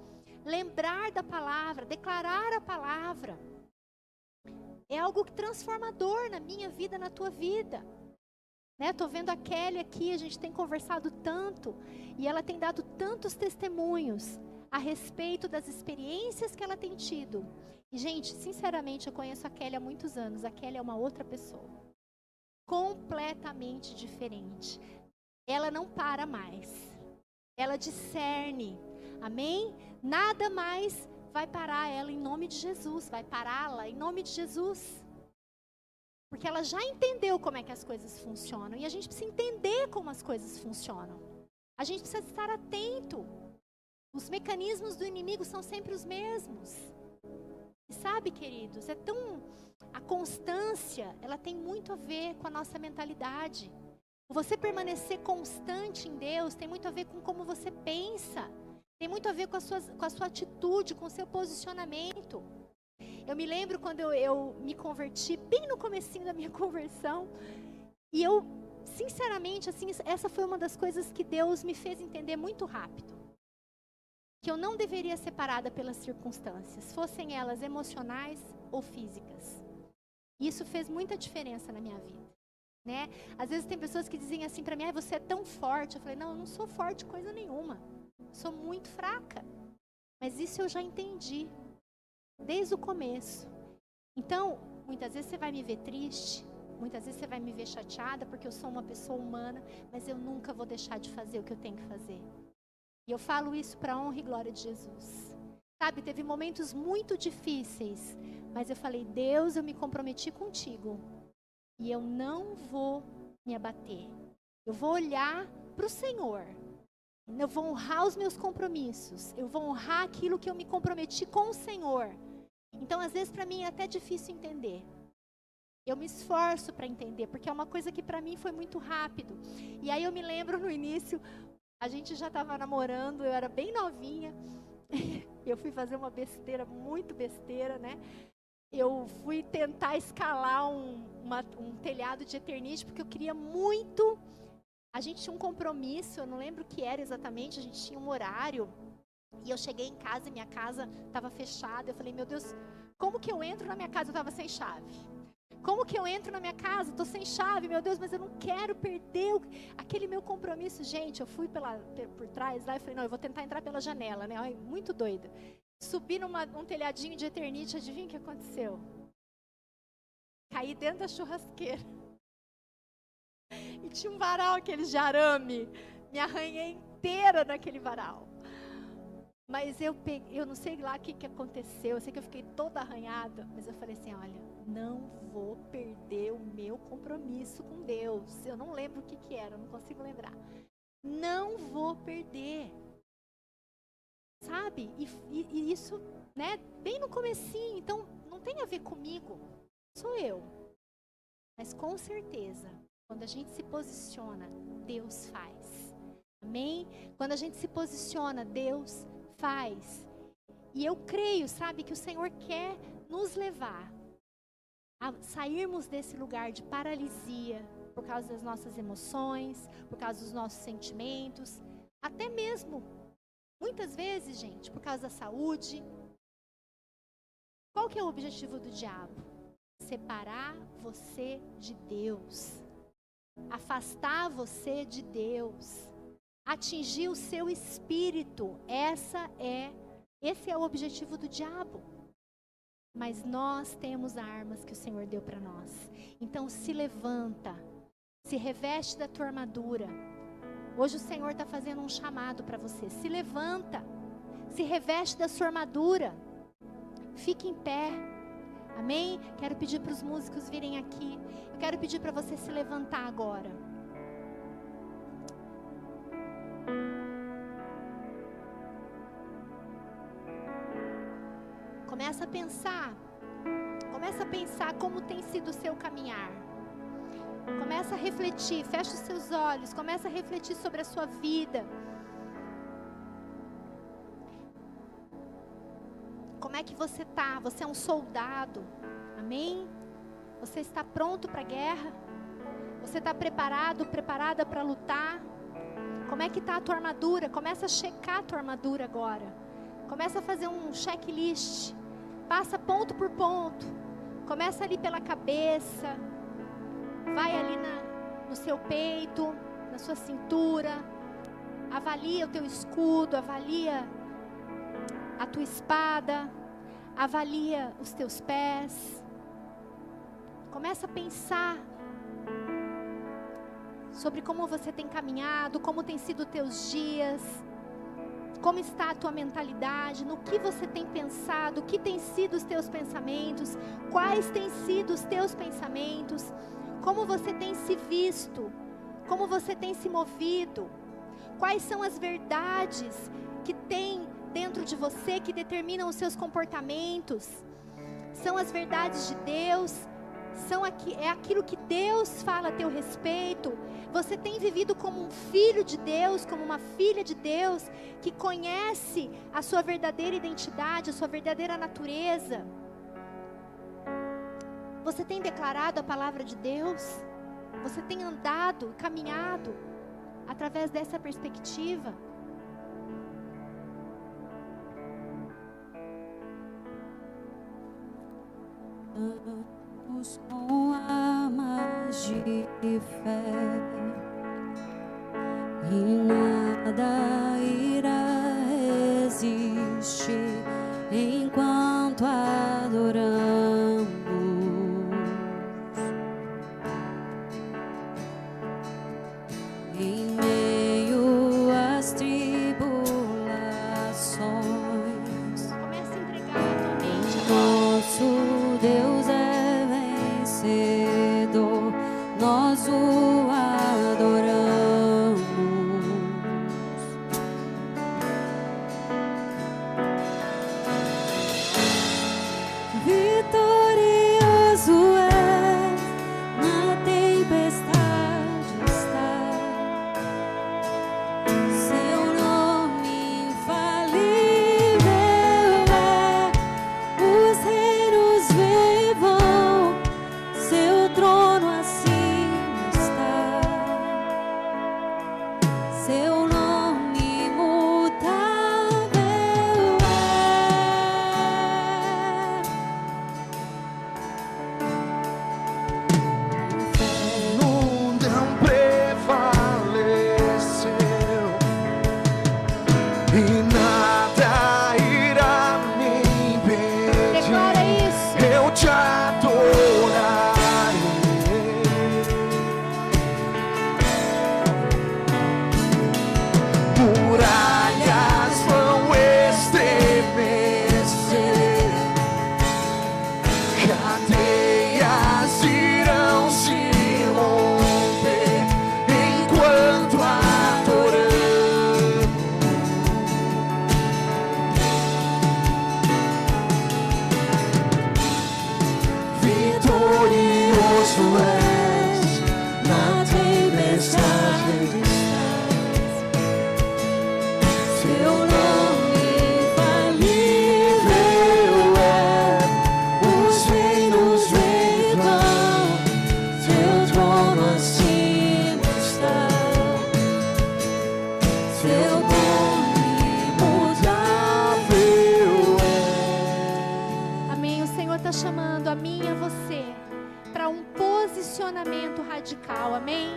lembrar da palavra, declarar a palavra. algo transformador na minha vida, na tua vida. Né? Tô vendo a Kelly aqui, a gente tem conversado tanto, e ela tem dado tantos testemunhos a respeito das experiências que ela tem tido. E, gente, sinceramente, eu conheço a Kelly há muitos anos. A Kelly é uma outra pessoa, completamente diferente. Ela não para mais, ela discerne, amém? Nada mais vai parar ela em nome de Jesus, vai pará-la em nome de Jesus. Porque ela já entendeu como é que as coisas funcionam. E a gente precisa entender como as coisas funcionam. A gente precisa estar atento. Os mecanismos do inimigo são sempre os mesmos. E sabe, queridos, a constância, ela tem muito a ver com a nossa mentalidade. Você permanecer constante em Deus tem muito a ver com como você pensa. Tem muito a ver com a sua atitude, com o seu posicionamento. Eu me lembro quando eu me converti, bem no comecinho da minha conversão. E eu, sinceramente, assim, essa foi uma das coisas que Deus me fez entender muito rápido. Que eu não deveria ser parada pelas circunstâncias, fossem elas emocionais ou físicas. Isso fez muita diferença na minha vida. Né? Às vezes tem pessoas que dizem assim para mim, você é tão forte. Eu falei, não, eu não sou forte coisa nenhuma. Sou muito fraca. Mas isso eu já entendi. Desde o começo. Então, muitas vezes você vai me ver triste, muitas vezes você vai me ver chateada, porque eu sou uma pessoa humana, mas eu nunca vou deixar de fazer o que eu tenho que fazer. E eu falo isso para a honra e glória de Jesus. Sabe, teve momentos muito difíceis, mas eu falei, Deus, eu me comprometi contigo, e eu não vou me abater. Eu vou olhar para o Senhor. Eu vou honrar os meus compromissos. Eu vou honrar aquilo que eu me comprometi com o Senhor. Então, às vezes, para mim é até difícil entender. Eu me esforço para entender, porque é uma coisa que para mim foi muito rápido. E aí eu me lembro no início, a gente já estava namorando, eu era bem novinha. Eu fui fazer uma besteira, muito besteira, né? Eu fui tentar escalar um telhado de Eternite, porque eu queria muito. A gente tinha um compromisso, eu não lembro o que era exatamente, a gente tinha um horário. E eu cheguei em casa e minha casa estava fechada. Eu falei, meu Deus, como que eu entro na minha casa? Eu estava sem chave. Como que eu entro na minha casa? Estou sem chave, meu Deus, mas eu não quero perder aquele meu compromisso. Gente, eu fui por trás lá e falei, não, eu vou tentar entrar pela janela, né? Ai, muito doida. Subi num telhadinho de Eternite, adivinha o que aconteceu? Caí dentro da churrasqueira. E tinha um varal, aqueles de arame. Me arranhei inteira naquele varal. Mas eu não sei lá o que aconteceu. Eu sei que eu fiquei toda arranhada. Mas eu falei assim, olha, não vou perder o meu compromisso com Deus. Eu não lembro o que era, eu não consigo lembrar. Não vou perder. Sabe? E isso, né, bem no comecinho. Então, não tem a ver comigo. Sou eu. Mas com certeza, quando a gente se posiciona, Deus faz. Amém? Quando a gente se posiciona, Deus faz. E eu creio, sabe, que o Senhor quer nos levar a sairmos desse lugar de paralisia por causa das nossas emoções, por causa dos nossos sentimentos, até mesmo, muitas vezes, gente, por causa da saúde. Qual que é o objetivo do diabo? Separar você de Deus, afastar você de Deus, atingir o seu espírito. Esse é o objetivo do diabo. Mas nós temos armas que o Senhor deu para nós. Então se levanta, se reveste da tua armadura. Hoje o Senhor está fazendo um chamado para você. Se levanta, se reveste da sua armadura. Fique em pé. Amém? Quero pedir para os músicos virem aqui. Eu quero pedir para você se levantar agora. Começa a pensar como tem sido o seu caminhar. Começa a refletir, fecha os seus olhos, começa a refletir sobre a sua vida. Como é que você está? Você é um soldado, amém? Você está pronto para a guerra? Você está preparada para lutar? Como é que está a tua armadura? Começa a checar a tua armadura agora. Começa a fazer um checklist. Passa ponto por ponto. Começa ali pela cabeça, vai ali no seu peito, na sua cintura, avalia o teu escudo, avalia a tua espada, avalia os teus pés. Começa a pensar sobre como você tem caminhado, como tem sido os teus dias, como está a tua mentalidade, no que você tem pensado, o que tem sido os teus pensamentos, quais têm sido os teus pensamentos, como você tem se visto, como você tem se movido, quais são as verdades que tem dentro de você que determinam os seus comportamentos. São as verdades de Deus, é aquilo que Deus fala a teu respeito. Você tem vivido como um filho de Deus, como uma filha de Deus, que conhece a sua verdadeira identidade, a sua verdadeira natureza. Você tem declarado a palavra de Deus? Você tem andado, caminhado através dessa perspectiva? Com armas de fé, e nada irá resistir enquanto adoramos. Em meio às tribulações, Comece a entregar a tua mente agora. nosso Deus é vencedor, nós o adoramos. Vitorioso és, na tempestade está, seu nome infalível é. Os reinos vêm e vão, seu trono acima está, seu nome imutável Não prevaleceu e nada irá me impedir. Declara isso. Eu te adorarei. Muralhas vão estremecer, cadeias irão se romper enquanto adoramos. Vitorioso és, na tempestade seu nome infalível é. Os reinos vêm e vão, seu trono acima está, seu nome imutável é. Amém. O Senhor está chamando a mim e a você para um posicionamento radical. Amém.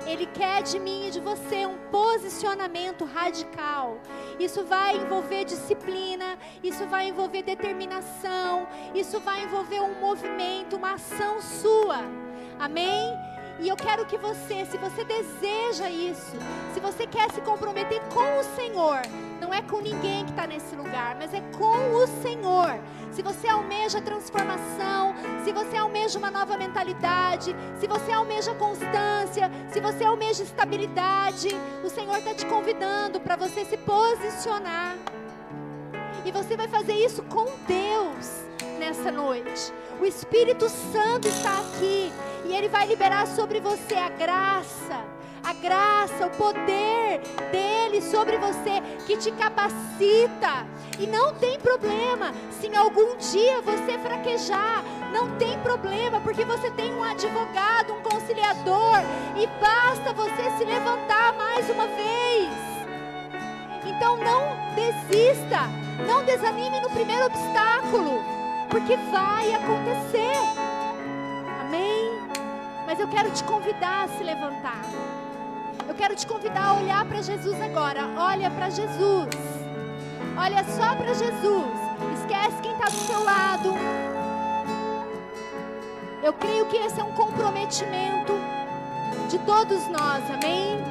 Ele quer de mim e de você um posicionamento radical. Isso vai envolver disciplina, isso vai envolver determinação, isso vai envolver um movimento, uma ação sua. Amém? E eu quero que você, se você deseja isso, se você quer se comprometer com o Senhor, não é com ninguém que está nesse lugar, mas é com o Senhor. Se você almeja transformação, se você almeja uma nova mentalidade, se você almeja constância, se você almeja estabilidade, o Senhor está te convidando para você se posicionar. E você vai fazer isso com Deus nessa noite. O Espírito Santo está aqui e Ele vai liberar sobre você a graça, o poder dEle sobre você, que te capacita. E não tem problema se em algum dia você fraquejar, não tem problema, porque você tem um advogado, um conciliador, e basta você se levantar mais uma vez. Então não desista, não desanime no primeiro obstáculo. porque vai acontecer. Amém? Mas eu quero te convidar a se levantar. Eu quero te convidar a olhar para Jesus agora. Olha para Jesus. Olha só para Jesus. Esquece quem está do seu lado. Eu creio que esse é um comprometimento de todos nós, amém?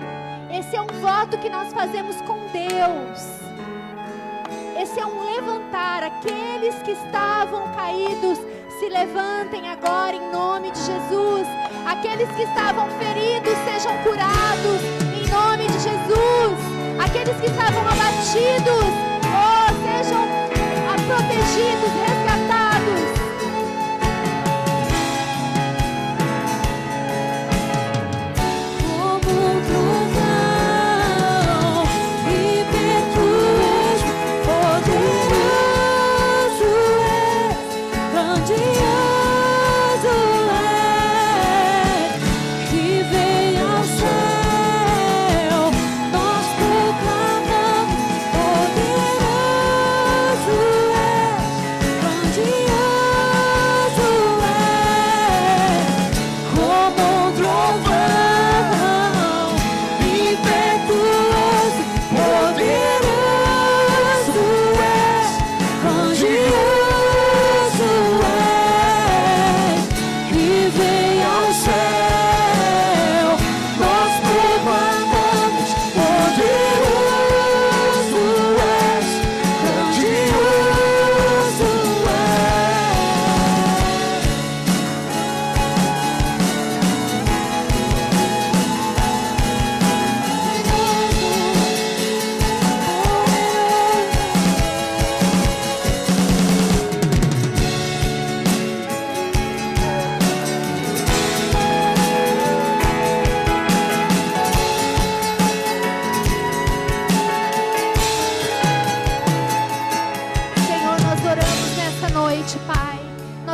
Esse é um voto que nós fazemos com Deus. Esse é um levantar. Aqueles que estavam caídos, se levantem agora em nome de Jesus. Aqueles que estavam feridos, sejam curados em nome de Jesus. Aqueles que estavam abatidos, sejam protegidos, resgatados.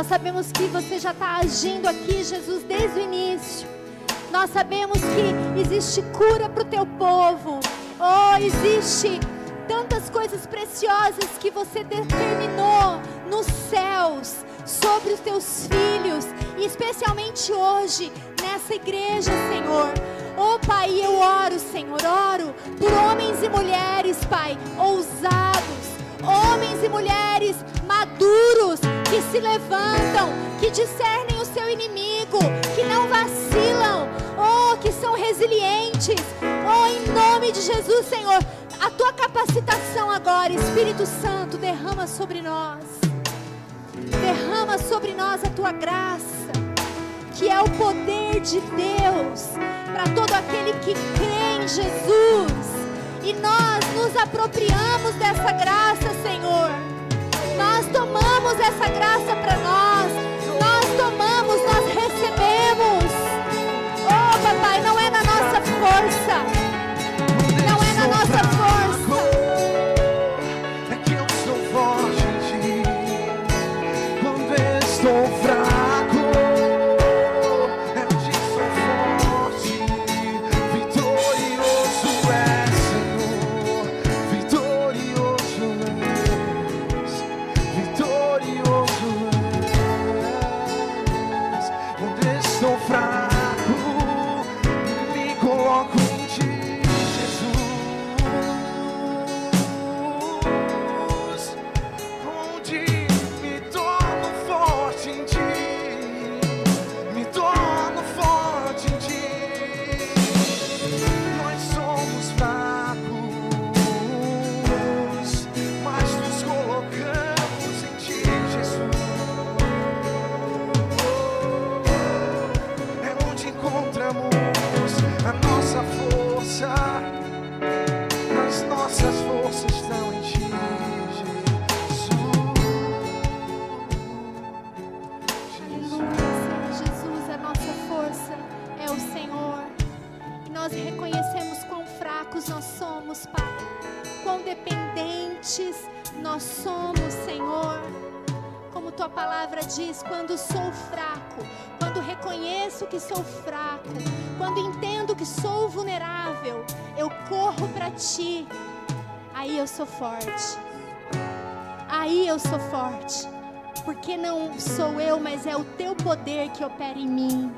Sabemos que você já está agindo aqui, Jesus, desde o início. Nós sabemos que existe cura para o teu povo. Existe tantas coisas preciosas que você determinou nos céus sobre os teus filhos, e especialmente hoje nessa igreja, Senhor. Pai, eu oro, Senhor, oro por homens e mulheres, Pai, ousados, homens e mulheres maduros, que se levantam, que discernem o seu inimigo, que não vacilam, que são resilientes. Em nome de Jesus, Senhor, a tua capacitação agora, Espírito Santo, derrama sobre nós. Derrama sobre nós a tua graça, que é o poder de Deus para todo aquele que crê em Jesus. E nós nos apropriamos dessa graça, Senhor. Nós tomamos essa graça para nós. Nós tomamos, nós recebemos. Papai, não é na nossa força. Não é na nossa força. É que eu sou forte em ti. Quando eu estou fraco, eu te sou forte. Vitorioso é, Senhor. Vitorioso és. Vitorioso és. Quando eu estou fraco, me coloco em ti, Jesus. Onde me torno forte em ti, me torno forte em ti. Nós somos fracos, mas nos colocamos em ti, Jesus. É onde encontramos a nossa força. As nossas forças estão em ti, Aleluia, Jesus, a nossa força é o Senhor. E nós reconhecemos quão fracos nós somos, Pai. Quão dependentes nós somos, Senhor. Como tua palavra diz, quando sou fraco, quando reconheço que sou fraco, quando entendo que sou vulnerável, eu corro para ti. Aí eu sou forte. Aí eu sou forte. porque não sou eu, mas é o teu poder que opera em mim.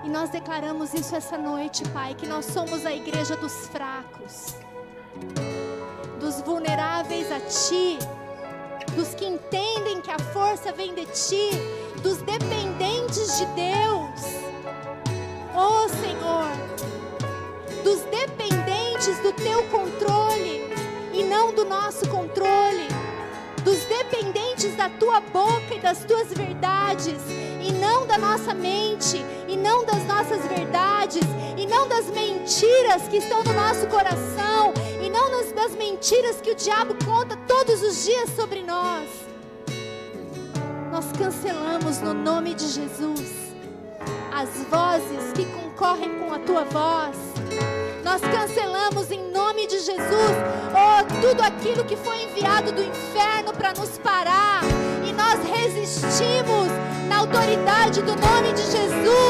E nós declaramos isso essa noite, Pai, que nós somos a igreja dos fracos, dos vulneráveis a Ti, dos que entendem que a força vem de Ti, dos dependentes de Deus. Oh Senhor, dos dependentes do Teu controle e não do nosso controle, dos dependentes da Tua boca e das Tuas verdades, e não da nossa mente, e não das nossas verdades, e não das mentiras que estão no nosso coração, e não das mentiras que o diabo conta todos os dias sobre nós. Nós cancelamos no nome de Jesus as vozes que concorrem com a Tua voz. Nós cancelamos em nome de Jesus, tudo aquilo que foi enviado do inferno para nos parar. E nós resistimos na autoridade do nome de Jesus.